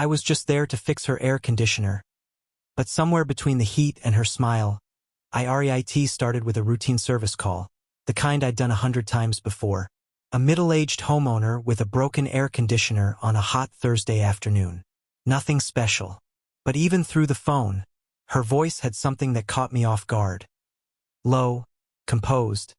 I was just there to fix her air conditioner. But somewhere between the heat and her smile, I started with a routine service call, the kind I'd done 100 times before. A middle-aged homeowner with a broken air conditioner on a hot Thursday afternoon. Nothing special. But even through the phone, her voice had something that caught me off guard. Low, composed,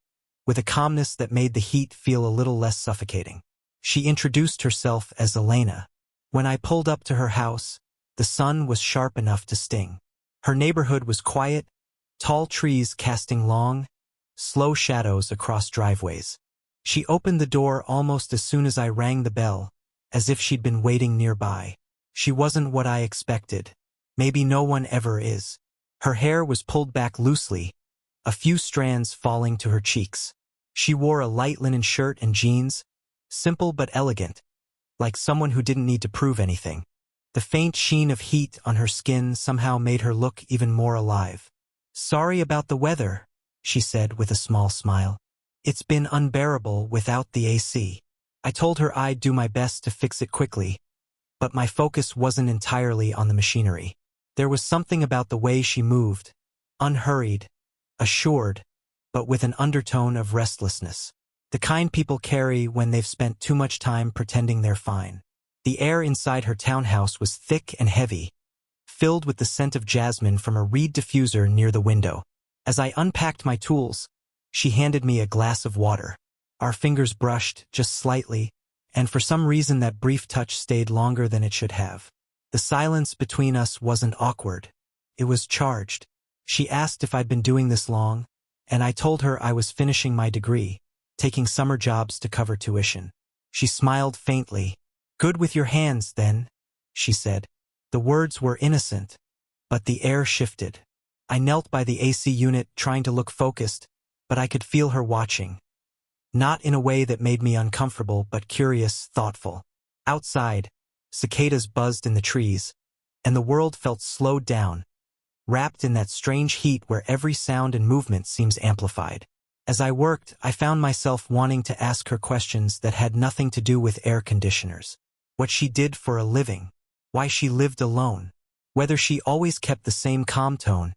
with a calmness that made the heat feel a little less suffocating. She introduced herself as Elena. When I pulled up to her house, the sun was sharp enough to sting. Her neighborhood was quiet, tall trees casting long, slow shadows across driveways. She opened the door almost as soon as I rang the bell, as if she'd been waiting nearby. She wasn't what I expected. Maybe no one ever is. Her hair was pulled back loosely, a few strands falling to her cheeks. She wore a light linen shirt and jeans, simple but elegant, like someone who didn't need to prove anything. The faint sheen of heat on her skin somehow made her look even more alive. "Sorry about the weather," she said with a small smile. "It's been unbearable without the AC." I told her I'd do my best to fix it quickly, but my focus wasn't entirely on the machinery. There was something about the way she moved, unhurried, assured, but with an undertone of restlessness. The kind people carry when they've spent too much time pretending they're fine. The air inside her townhouse was thick and heavy, filled with the scent of jasmine from a reed diffuser near the window. As I unpacked my tools, she handed me a glass of water. Our fingers brushed just slightly, and for some reason that brief touch stayed longer than it should have. The silence between us wasn't awkward. It was charged. She asked if I'd been doing this long, and I told her I was finishing my degree, taking summer jobs to cover tuition. She smiled faintly. "Good with your hands, then," she said. The words were innocent, but the air shifted. I knelt by the AC unit trying to look focused, but I could feel her watching. Not in a way that made me uncomfortable, but curious, thoughtful. Outside, cicadas buzzed in the trees, and the world felt slowed down, wrapped in that strange heat where every sound and movement seems amplified. As I worked, I found myself wanting to ask her questions that had nothing to do with air conditioners. What she did for a living, why she lived alone, whether she always kept the same calm tone,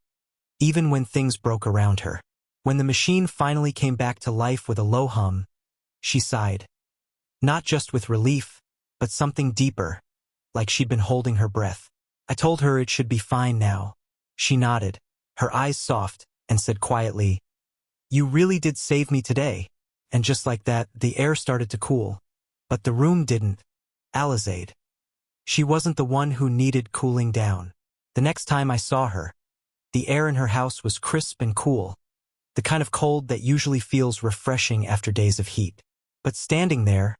even when things broke around her. When the machine finally came back to life with a low hum, she sighed. Not just with relief, but something deeper, like she'd been holding her breath. I told her it should be fine now. She nodded, her eyes soft, and said quietly, "You really did save me today." And just like that, the air started to cool. But the room didn't. Alizade. She wasn't the one who needed cooling down. The next time I saw her, the air in her house was crisp and cool, the kind of cold that usually feels refreshing after days of heat. But standing there,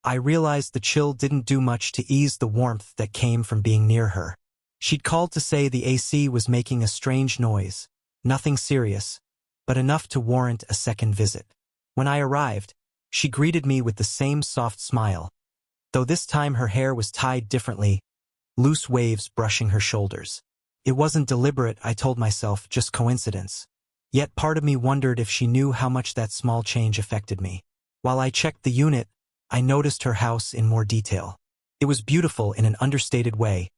I realized the chill didn't do much to ease the warmth that came from being near her. She'd called to say the AC was making a strange noise, nothing serious, but enough to warrant a second visit. When I arrived, she greeted me with the same soft smile, though this time her hair was tied differently, loose waves brushing her shoulders. It wasn't deliberate, I told myself, just coincidence. Yet part of me wondered if she knew how much that small change affected me. While I checked the unit, I noticed her house in more detail. It was beautiful in an understated way.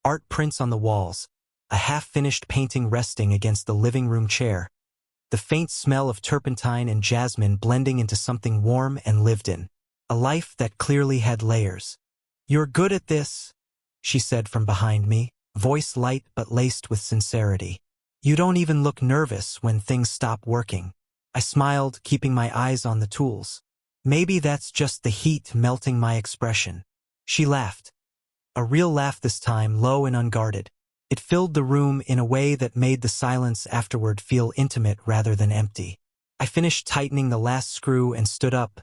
Art prints on the walls, a half-finished painting resting against the living room chair, the faint smell of turpentine and jasmine blending into something warm and lived in. A life that clearly had layers. "You're good at this," she said from behind me, voice light but laced with sincerity. "You don't even look nervous when things stop working." I smiled, keeping my eyes on the tools. Maybe that's just the heat melting my expression. She laughed. A real laugh this time, low and unguarded. It filled the room in a way that made the silence afterward feel intimate rather than empty. I finished tightening the last screw and stood up,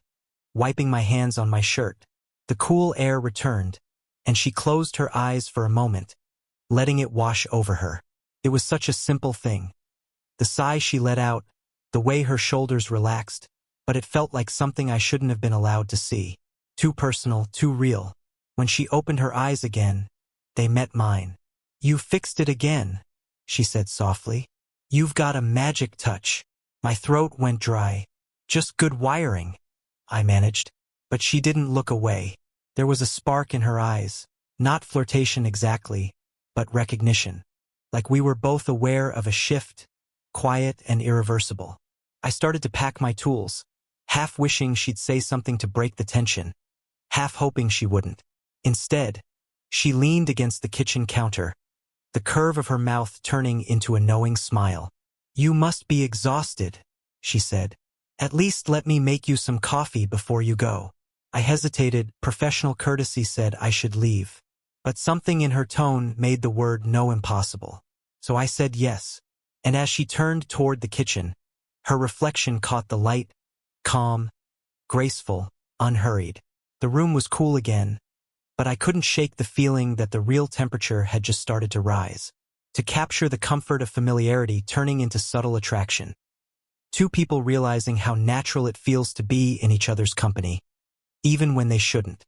wiping my hands on my shirt. The cool air returned, and she closed her eyes for a moment, letting it wash over her. It was such a simple thing. The sigh she let out, the way her shoulders relaxed, but it felt like something I shouldn't have been allowed to see. Too personal, too real. When she opened her eyes again, they met mine. "You fixed it again," she said softly. "You've got a magic touch." My throat went dry. "Just good wiring," I managed. But she didn't look away. There was a spark in her eyes, Not flirtation exactly, but recognition. Like we were both aware of a shift, quiet and irreversible. I started to pack my tools, half wishing she'd say something to break the tension, half hoping she wouldn't. Instead, she leaned against the kitchen counter, the curve of her mouth turning into a knowing smile. "You must be exhausted," she said. "At least let me make you some coffee before you go." I hesitated. Professional courtesy said I should leave. But something in her tone made the word no impossible. So I said yes. And as she turned toward the kitchen, her reflection caught the light, calm, graceful, unhurried. The room was cool again, but I couldn't shake the feeling that the real temperature had just started to rise. To capture the comfort of familiarity turning into subtle attraction. Two people realizing how natural it feels to be in each other's company, even when they shouldn't.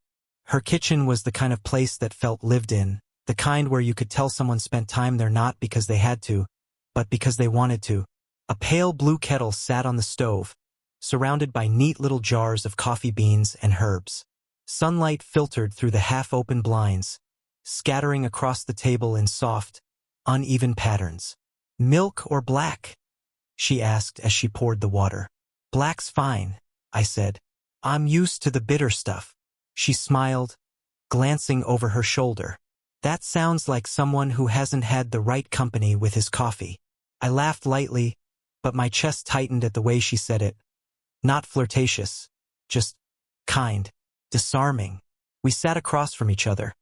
Her kitchen was the kind of place that felt lived in, the kind where you could tell someone spent time there not because they had to, but because they wanted to. A pale blue kettle sat on the stove, surrounded by neat little jars of coffee beans and herbs. Sunlight filtered through the half-open blinds, scattering across the table in soft, uneven patterns. "Milk or black?" she asked as she poured the water. "Black's fine," I said. "I'm used to the bitter stuff." She smiled, glancing over her shoulder. "That sounds like someone who hasn't had the right company with his coffee." I laughed lightly, but my chest tightened at the way she said it. Not flirtatious, just kind, disarming. We sat across from each other,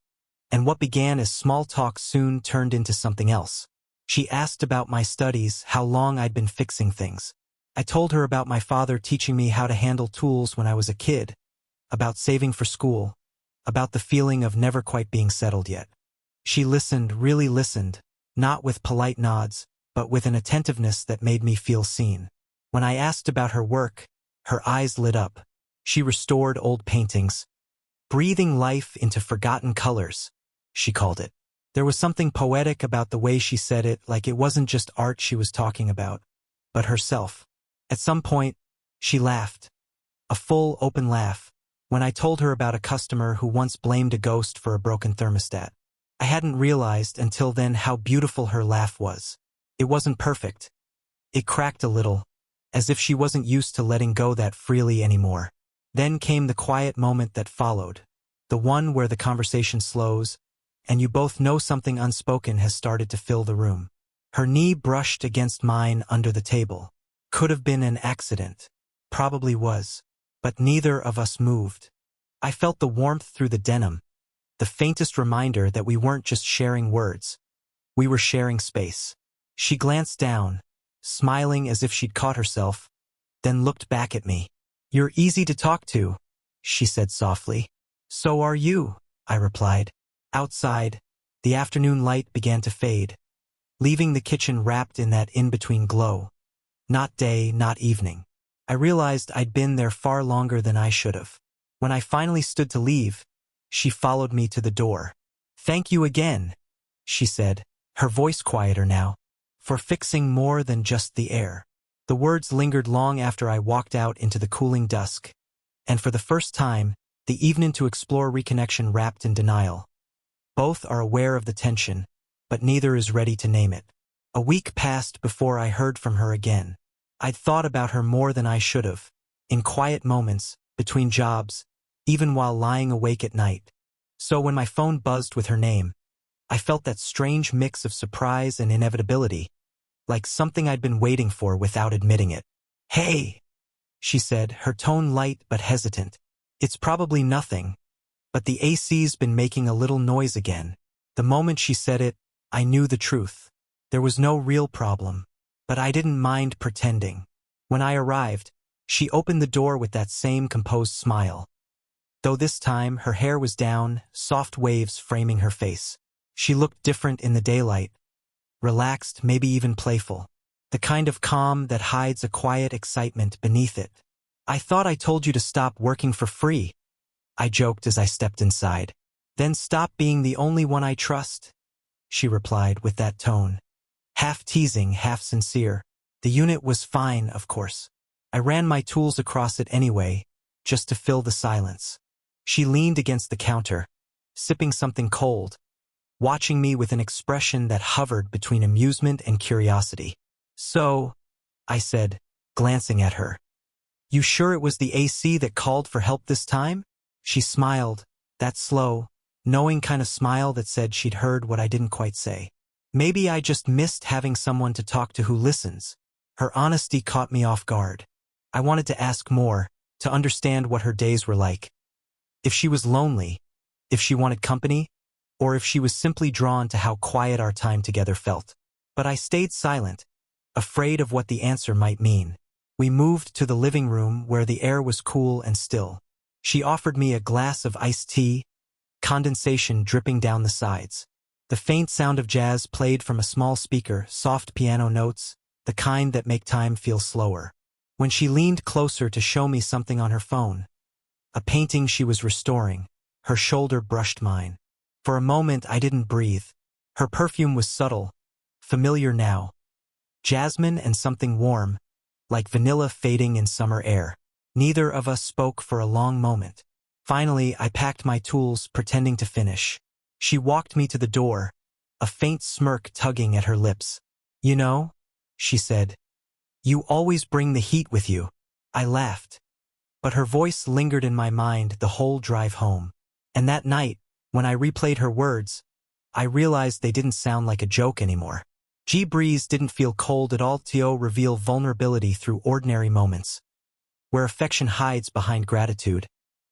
and what began as small talk soon turned into something else. She asked about my studies, how long I'd been fixing things. I told her about my father teaching me how to handle tools when I was a kid, about saving for school, about the feeling of never quite being settled yet. She listened, really listened, not with polite nods, but with an attentiveness that made me feel seen. When I asked about her work, her eyes lit up. She restored old paintings, breathing life into forgotten colors, she called it. There was something poetic about the way she said it, like it wasn't just art she was talking about, but herself. At some point, she laughed. A full, open laugh, when I told her about a customer who once blamed a ghost for a broken thermostat. I hadn't realized until then how beautiful her laugh was. It wasn't perfect. It cracked a little, as if she wasn't used to letting go that freely anymore. Then came the quiet moment that followed, the one where the conversation slows, and you both know something unspoken has started to fill the room. Her knee brushed against mine under the table. Could have been an accident. Probably was. But neither of us moved. I felt the warmth through the denim, the faintest reminder that we weren't just sharing words. We were sharing space. She glanced down, smiling as if she'd caught herself, then looked back at me. "You're easy to talk to," she said softly. "So are you," I replied. Outside, the afternoon light began to fade, leaving the kitchen wrapped in that in-between glow. Not day, not evening. I realized I'd been there far longer than I should have. When I finally stood to leave, she followed me to the door. "Thank you again," she said, her voice quieter now, "for fixing more than just the air." The words lingered long after I walked out into the cooling dusk, and for the first time, the evening to explore reconnection wrapped in denial. Both are aware of the tension, but neither is ready to name it. A week passed before I heard from her again. I'd thought about her more than I should have, in quiet moments, between jobs, even while lying awake at night. So when my phone buzzed with her name, I felt that strange mix of surprise and inevitability, like something I'd been waiting for without admitting it. "Hey," she said, her tone light but hesitant. "It's probably nothing, but the AC's been making a little noise again." The moment she said it, I knew the truth. There was no real problem, but I didn't mind pretending. When I arrived, she opened the door with that same composed smile. Though this time, her hair was down, soft waves framing her face. She looked different in the daylight, relaxed, maybe even playful. The kind of calm that hides a quiet excitement beneath it. "I thought I told you to stop working for free," I joked as I stepped inside. "Then stop being the only one I trust," she replied with that tone. Half teasing, half sincere. The unit was fine, of course. I ran my tools across it anyway, just to fill the silence. She leaned against the counter, sipping something cold, watching me with an expression that hovered between amusement and curiosity. "So," I said, glancing at her, "you sure it was the AC that called for help this time?" She smiled, that slow, knowing kind of smile that said she'd heard what I didn't quite say. Maybe I just missed having someone to talk to who listens. Her honesty caught me off guard. I wanted to ask more, to understand what her days were like. If she was lonely, if she wanted company, or if she was simply drawn to how quiet our time together felt. But I stayed silent, afraid of what the answer might mean. We moved to the living room where the air was cool and still. She offered me a glass of iced tea, condensation dripping down the sides. The faint sound of jazz played from a small speaker, soft piano notes, the kind that make time feel slower. When she leaned closer to show me something on her phone, a painting she was restoring, her shoulder brushed mine. For a moment I didn't breathe. Her perfume was subtle, familiar now. Jasmine and something warm, like vanilla fading in summer air. Neither of us spoke for a long moment. Finally, I packed my tools, pretending to finish. She walked me to the door, a faint smirk tugging at her lips. "You know," she said, "you always bring the heat with you." I laughed. But her voice lingered in my mind the whole drive home. And that night, when I replayed her words, I realized they didn't sound like a joke anymore. Breeze didn't feel cold at all. To reveal vulnerability through ordinary moments, where affection hides behind gratitude,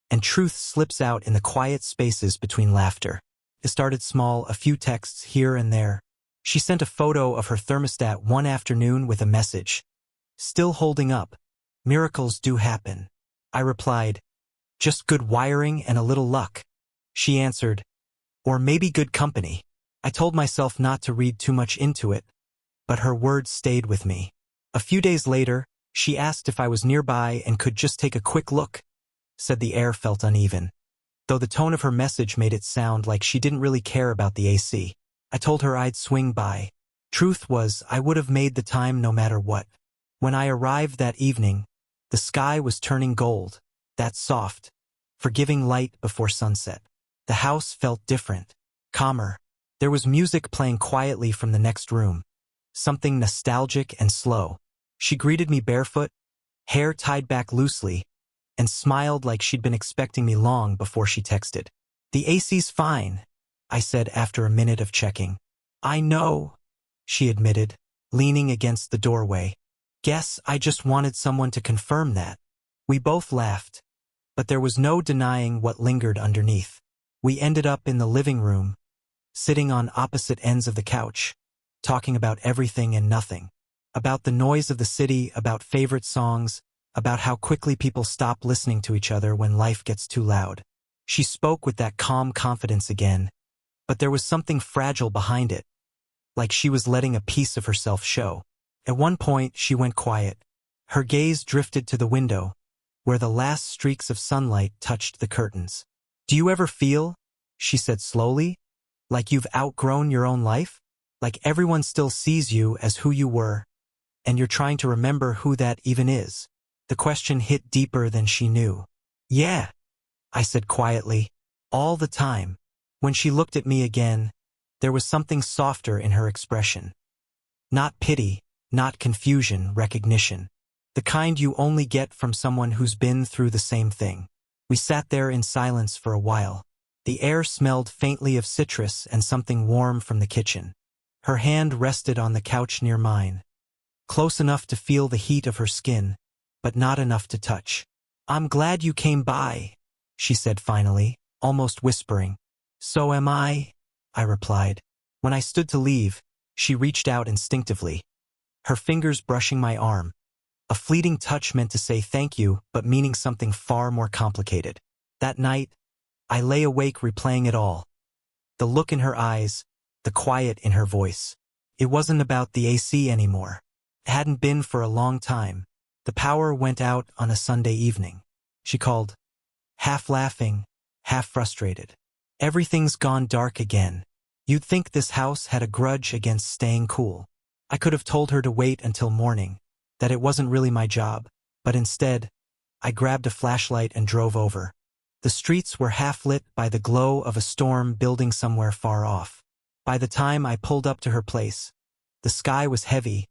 and truth slips out in the quiet spaces between laughter. It started small, a few texts here and there. She sent a photo of her thermostat one afternoon with a message, "Still holding up. Miracles do happen." I replied, "Just good wiring and a little luck." She answered, "Or maybe good company." I told myself not to read too much into it, but her words stayed with me. A few days later, she asked if I was nearby and could just take a quick look, said the air felt uneven, though the tone of her message made it sound like she didn't really care about the AC. I told her I'd swing by. Truth was, I would have made the time no matter what. When I arrived that evening, the sky was turning gold, that soft, forgiving light before sunset. The house felt different, calmer. There was music playing quietly from the next room, something nostalgic and slow. She greeted me barefoot, hair tied back loosely, and smiled like she'd been expecting me long before she texted. "The AC's fine," I said after a minute of checking. "I know," she admitted, leaning against the doorway. "Guess I just wanted someone to confirm that." We both laughed, but there was no denying what lingered underneath. We ended up in the living room, sitting on opposite ends of the couch, talking about everything and nothing. About the noise of the city, about favorite songs, about how quickly people stop listening to each other when life gets too loud. She spoke with that calm confidence again, but there was something fragile behind it, like she was letting a piece of herself show. At one point, she went quiet. Her gaze drifted to the window, where the last streaks of sunlight touched the curtains. "Do you ever feel," she said slowly, "like you've outgrown your own life? Like everyone still sees you as who you were, and you're trying to remember who that even is?" The question hit deeper than she knew. "Yeah," I said quietly, "all the time." When she looked at me again, there was something softer in her expression. Not pity, not confusion, recognition. The kind you only get from someone who's been through the same thing. We sat there in silence for a while. The air smelled faintly of citrus and something warm from the kitchen. Her hand rested on the couch near mine, close enough to feel the heat of her skin, but not enough to touch. "I'm glad you came by," she said finally, almost whispering. "So am I," I replied. When I stood to leave, she reached out instinctively, her fingers brushing my arm. A fleeting touch meant to say thank you, but meaning something far more complicated. That night, I lay awake replaying it all. The look in her eyes, the quiet in her voice. It wasn't about the AC anymore. It hadn't been for a long time. The power went out on a Sunday evening. She called, half laughing, half frustrated. "Everything's gone dark again. You'd think this house had a grudge against staying cool." I could have told her to wait until morning, that it wasn't really my job, but instead, I grabbed a flashlight and drove over. The streets were half lit by the glow of a storm building somewhere far off. By the time I pulled up to her place, the sky was heavy,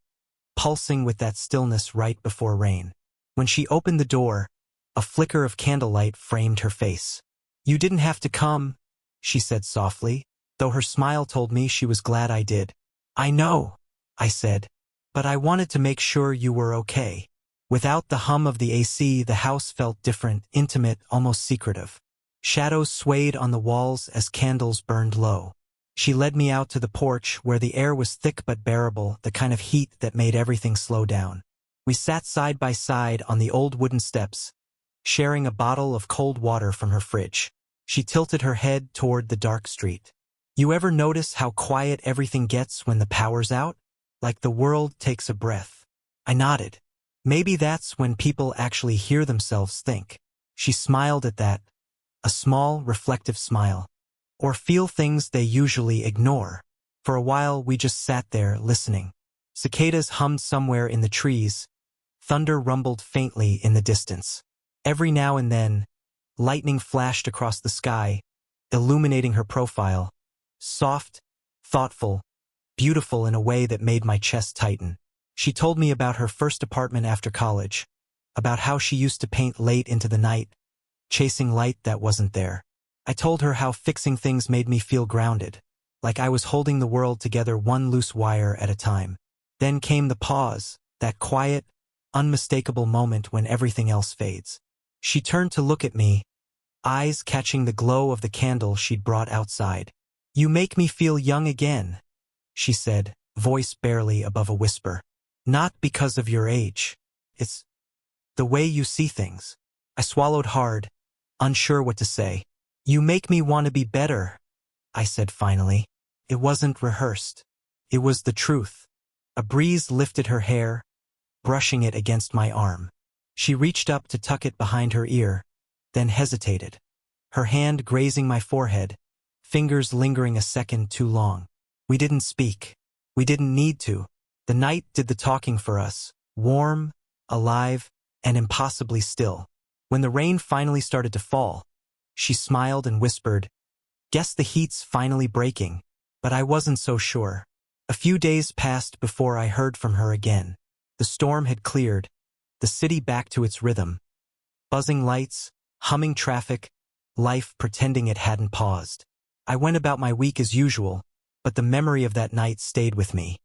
pulsing with that stillness right before rain. When she opened the door, a flicker of candlelight framed her face. "You didn't have to come," she said softly, though her smile told me she was glad I did. "I know," I said, "but I wanted to make sure you were okay." Without the hum of the AC, the house felt different, intimate, almost secretive. Shadows swayed on the walls as candles burned low. She led me out to the porch where the air was thick but bearable, the kind of heat that made everything slow down. We sat side by side on the old wooden steps, sharing a bottle of cold water from her fridge. She tilted her head toward the dark street. "You ever notice how quiet everything gets when the power's out? Like the world takes a breath." I nodded. "Maybe that's when people actually hear themselves think." She smiled at that, a small, reflective smile. "Or feel things they usually ignore." For a while we just sat there, listening. Cicadas hummed somewhere in the trees. Thunder rumbled faintly in the distance. Every now and then, lightning flashed across the sky, illuminating her profile. Soft, thoughtful, beautiful in a way that made my chest tighten. She told me about her first apartment after college, about how she used to paint late into the night, chasing light that wasn't there. I told her how fixing things made me feel grounded, like I was holding the world together one loose wire at a time. Then came the pause, that quiet, unmistakable moment when everything else fades. She turned to look at me, eyes catching the glow of the candle she'd brought outside. "You make me feel young again," she said, voice barely above a whisper. "Not because of your age. It's the way you see things." I swallowed hard, unsure what to say. "You make me want to be better," I said finally. It wasn't rehearsed. It was the truth. A breeze lifted her hair, brushing it against my arm. She reached up to tuck it behind her ear, then hesitated, her hand grazing my forehead, fingers lingering a second too long. We didn't speak. We didn't need to. The night did the talking for us, warm, alive, and impossibly still. When the rain finally started to fall, she smiled and whispered, "Guess the heat's finally breaking." But I wasn't so sure. A few days passed before I heard from her again. The storm had cleared, the city back to its rhythm. Buzzing lights, humming traffic, life pretending it hadn't paused. I went about my week as usual, but the memory of that night stayed with me.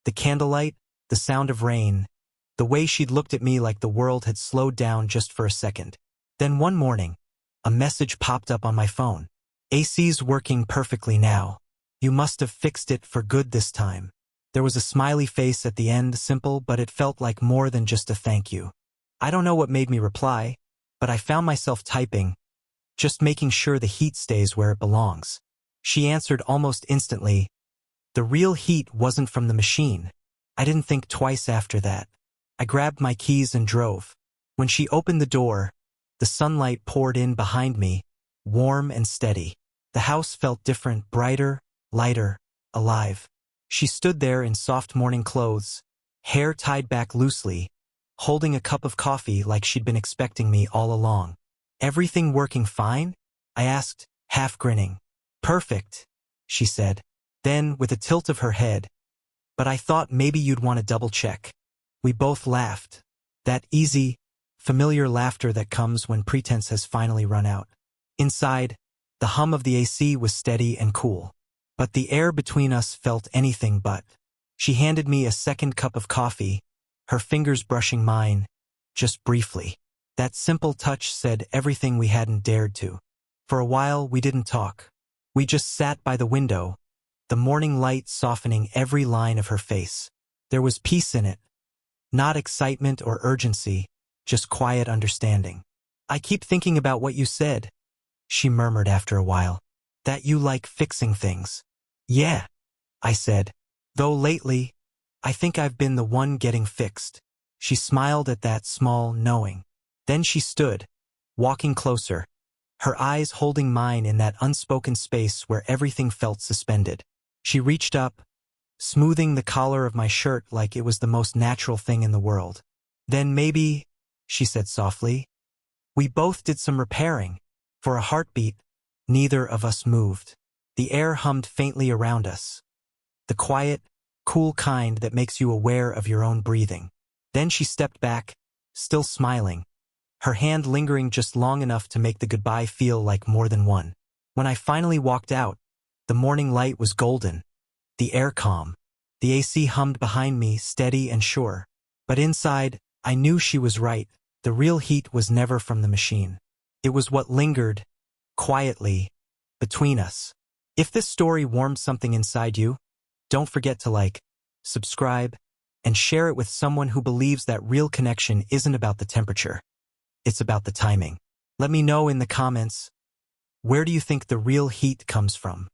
The candlelight, the sound of rain, the way she'd looked at me like the world had slowed down just for a second. Then one morning, a message popped up on my phone. "AC's working perfectly now. You must have fixed it for good this time." There was a smiley face at the end, simple, but it felt like more than just a thank you. I don't know what made me reply, but I found myself typing, just making sure the heat stays where it belongs. She answered almost instantly. The real heat wasn't from the machine. I didn't think twice after that. I grabbed my keys and drove. When she opened the door, the sunlight poured in behind me, warm and steady. The house felt different, brighter, lighter, alive. She stood there in soft morning clothes, hair tied back loosely, holding a cup of coffee like she'd been expecting me all along. "Everything working fine?" I asked, half grinning. "Perfect," she said. Then, with a tilt of her head, "But I thought maybe you'd want to double-check." We both laughed. That easy, familiar laughter that comes when pretense has finally run out. Inside, the hum of the AC was steady and cool. But the air between us felt anything but. She handed me a second cup of coffee, her fingers brushing mine, just briefly. That simple touch said everything we hadn't dared to. For a while, we didn't talk. We just sat by the window, the morning light softening every line of her face. There was peace in it. Not excitement or urgency, just quiet understanding. "I keep thinking about what you said," she murmured after a while. "That you like fixing things." "Yeah," I said. "Though lately, I think I've been the one getting fixed." She smiled at that small knowing. Then she stood, walking closer, her eyes holding mine in that unspoken space where everything felt suspended. She reached up, smoothing the collar of my shirt like it was the most natural thing in the world. "Then maybe," she said softly, "we both did some repairing. For a heartbeat, neither of us moved. The air hummed faintly around us. The quiet, cool kind that makes you aware of your own breathing. Then she stepped back, still smiling, her hand lingering just long enough to make the goodbye feel like more than one. When I finally walked out, the morning light was golden, the air calm. The AC hummed behind me, steady and sure. But inside, I knew she was right. The real heat was never from the machine. It was what lingered, quietly, between us. If this story warmed something inside you, don't forget to like, subscribe, and share it with someone who believes that real connection isn't about the temperature. It's about the timing. Let me know in the comments, where do you think the real heat comes from?